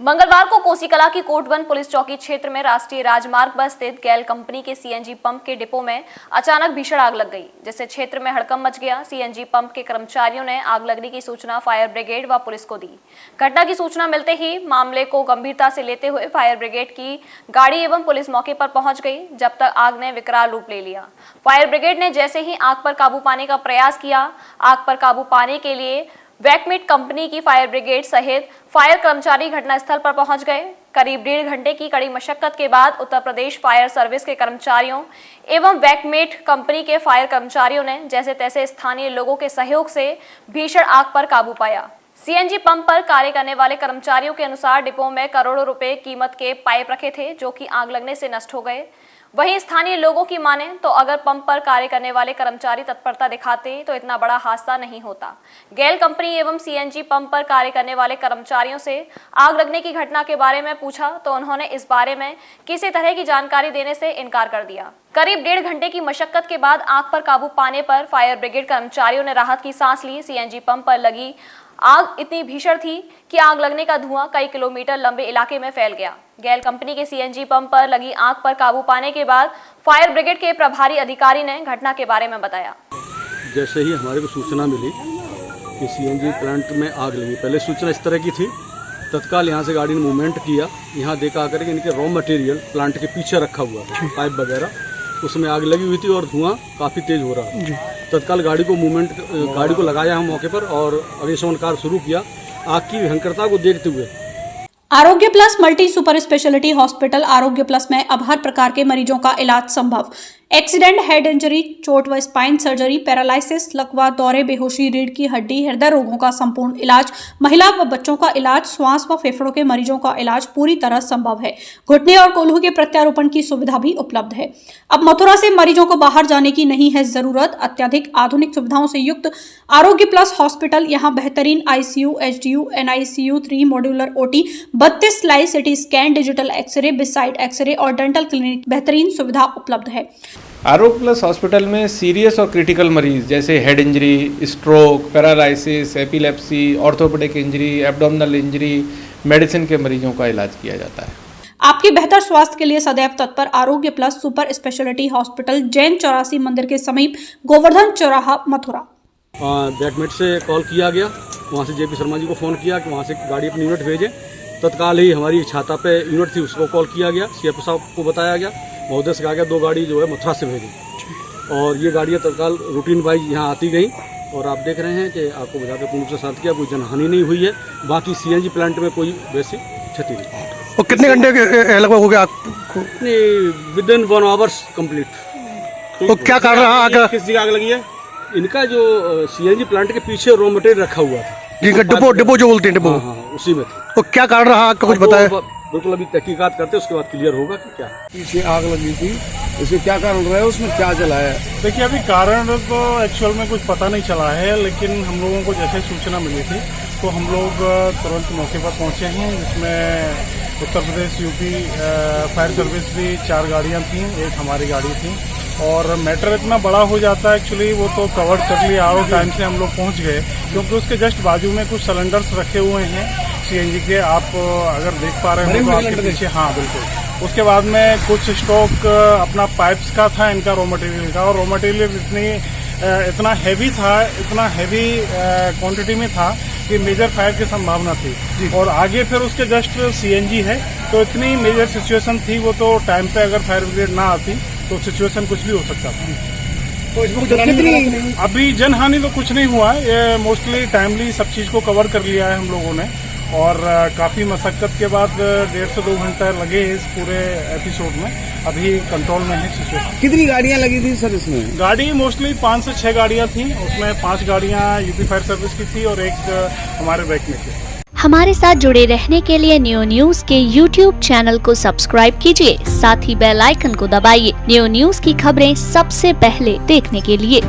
मंगलवार को कोसीकला की कोटवन पुलिस चौकी क्षेत्र में राष्ट्रीय राजमार्ग पर स्थित गैल कंपनी के सीएनजी पंप के डिपो में अचानक भीषण आग लग गई, जिससे क्षेत्र में हड़कंप मच गया। सीएनजी पंप के कर्मचारियों ने आग लगने की सूचना फायर ब्रिगेड व पुलिस को दी। घटना की सूचना मिलते ही मामले को गंभीरता से लेते हुए फायर ब्रिगेड की गाड़ी एवं पुलिस मौके पर पहुंच गई। जब तक आग ने विकराल रूप ले लिया, फायर ब्रिगेड ने जैसे ही आग पर काबू पाने का प्रयास किया। आग पर काबू पाने के लिए वैकमेट कंपनी की फायर ब्रिगेड सहित फायर कर्मचारी घटनास्थल पर पहुंच गए। करीब 1.5 घंटे की कड़ी मशक्कत के बाद उत्तर प्रदेश फायर सर्विस के कर्मचारियों एवं वैकमेट कंपनी के फायर कर्मचारियों ने जैसे तैसे स्थानीय लोगों के सहयोग से भीषण आग पर काबू पाया। सीएनजी पंप पर कार्य करने वाले कर्मचारियों के अनुसार डिपो में करोड़ों रुपए कीमत के पाइप रखे थे, जो कि आग लगने से नष्ट हो गए। वहीं स्थानीय लोगों की माने तो अगर पंप पर कार्य करने वाले कर्मचारी तत्परता दिखाते तो इतना बड़ा हादसा नहीं होता। गैल कंपनी एवं सीएनजी पंप पर कार्य करने वाले कर्मचारियों से आग लगने की घटना के बारे में पूछा तो उन्होंने इस बारे में किसी तरह की जानकारी देने से इनकार कर दिया। करीब 1.5 घंटे की मशक्कत के बाद आग पर काबू पाने पर फायर ब्रिगेड कर्मचारियों ने राहत की सांस ली। सीएनजी पंप पर लगी आग इतनी भीषण थी कि आग लगने का धुआं कई किलोमीटर लंबे इलाके में फैल गया। गैल कंपनी के सीएनजी पंप पर लगी आग पर काबू पाने के बाद फायर ब्रिगेड के प्रभारी अधिकारी ने घटना के बारे में बताया। जैसे ही हमारे को सूचना मिली कि सीएनजी प्लांट में आग लगी, पहले सूचना इस तरह की थी, तत्काल यहाँ से गाड़ी ने मूवमेंट किया। यहाँ देखा आकर के इनके रॉ मटेरियल प्लांट के पीछे रखा हुआ था, पाइप वगैरह, उसमें आग लगी हुई थी और धुआं काफ़ी तेज हो रहा था। तत्काल गाड़ी को लगाया हम मौके पर और अग्निशमन कार्य शुरू किया। आग की भयंकरता को देखते हुए आरोग्य plus multi super speciality hospital आरोग्य प्लस में अब हर प्रकार के मरीजों का इलाज संभव। एक्सीडेंट, हेड इंजरी, चोट व स्पाइन सर्जरी, पैरालिसिस, लकवा, दौरे, बेहोशी, रीढ़ की हड्डी, हृदय रोगों का संपूर्ण इलाज, महिला व बच्चों का इलाज, श्वास व फेफड़ों के मरीजों का इलाज पूरी तरह संभव है। घुटने और कोल्हू के प्रत्यारोपण की सुविधा भी उपलब्ध है। अब मथुरा से मरीजों को बाहर जाने की नहीं है जरूरत। अत्याधिक आधुनिक सुविधाओं से युक्त आरोग्य प्लस हॉस्पिटल यहाँ बेहतरीन ICU, HDU, NICU, 3 modular OT, 32 slide CT scan, digital x-ray, beside x-ray और डेंटल क्लिनिक बेहतरीन सुविधा उपलब्ध है। आरोग्य प्लस हॉस्पिटल में सीरियस और क्रिटिकल मरीज जैसे head injury, stroke, paralysis, epilepsy, orthopaedic injury, abdominal injury, medicine के मरीजों का इलाज किया जाता है। आपके बेहतर स्वास्थ्य के लिए सदैव तत्पर आरोग्य plus super speciality hospital, Jain 84 मंदिर के समीप, गोवर्धन चौराहा, मथुरा। बैकमेट से कॉल किया गया, वहाँ से जेपी शर्मा जी को फ़ोन किया कि वहाँ से गाड़ी अपनी यूनिट भेजें। तत्काल ही हमारी छाता पे यूनिट थी, उसको कॉल किया गया, सीएफओ साहब को बताया गया, महोदय से कहा गया 2 गाड़ी जो है मथुरा से भेजी और ये गाड़ियाँ तत्काल रूटीन वाइज यहाँ आती गई और आप देख रहे हैं कि आपको बुझा के पूर्ण से शांत किया, कोई जनहानि नहीं हुई है। बाकी सीएनजी प्लांट में कोई वैसी क्षति नहीं। और कितने घंटे के लगभग हो गया आपको? Within 1 hours complete. तो क्या कारण रहा? किस जगह आग लगी है? इनका जो सीएनजी प्लांट के पीछे रॉ मटेरियल रखा हुआ था, जिनका डिपो जो बोलते हैं डिपो, हाँ, उसी में था। तो क्या कारण रहा आपका, कुछ बताया? बिल्कुल अभी तहकीकात करते उसके बाद क्लियर होगा कि क्या पीछे आग लगी थी, इसके क्या कारण रहा है, उसमें क्या जला है? देखिए अभी कारण तो एक्चुअल में कुछ पता नहीं चला है, लेकिन हम लोगों को जैसे सूचना मिली थी तो हम लोग तुरंत मौके पर पहुंचे हैं। जिसमें Uttar Pradesh UP fire service भी 4 गाड़ियां थीं, एक हमारी गाड़ी थी और मैटर इतना बड़ा हो जाता है एक्चुअली वो तो कवर कर लिया और टाइम से हम लोग पहुंच गए, क्योंकि उसके जस्ट बाजू में कुछ सिलेंडर्स रखे हुए हैं सीएनजी के, आप अगर देख पा रहे हो तो आपके पीछे, हाँ बिल्कुल। उसके बाद में कुछ स्टॉक अपना पाइप्स का था, इनका रॉ मटेरियल का, और रॉ मटेरियल इतना हैवी था, इतना हैवी क्वांटिटी में था कि मेजर फायर की संभावना थी। और आगे फिर उसके जस्ट सीएनजी है, तो इतनी मेजर सिचुएशन थी, वो तो टाइम पे अगर फायर ब्रिगेड ना आती तो सिचुएशन कुछ भी हो सकता था। तो इसमें अभी जनहानि तो कुछ नहीं हुआ है, ये मोस्टली टाइमली सब चीज को कवर कर लिया है हम लोगों ने और काफी मशक्कत के बाद 1.5 से 2 घंटा लगे इस पूरे एपिसोड में। अभी कंट्रोल में है सिचुएशन। कितनी गाड़ियां लगी थी सर इसमें? गाड़ी मोस्टली 5 से 6 गाड़ियां थी, उसमें 5 गाड़ियां यूपी फायर सर्विस की थी और एक हमारे बैक में थी। हमारे साथ जुड़े रहने के लिए न्यू न्यूज के YouTube चैनल को सब्सक्राइब कीजिए, साथ ही बेल आइकन को दबाइए न्यू न्यूज की खबरें सबसे पहले देखने के लिए।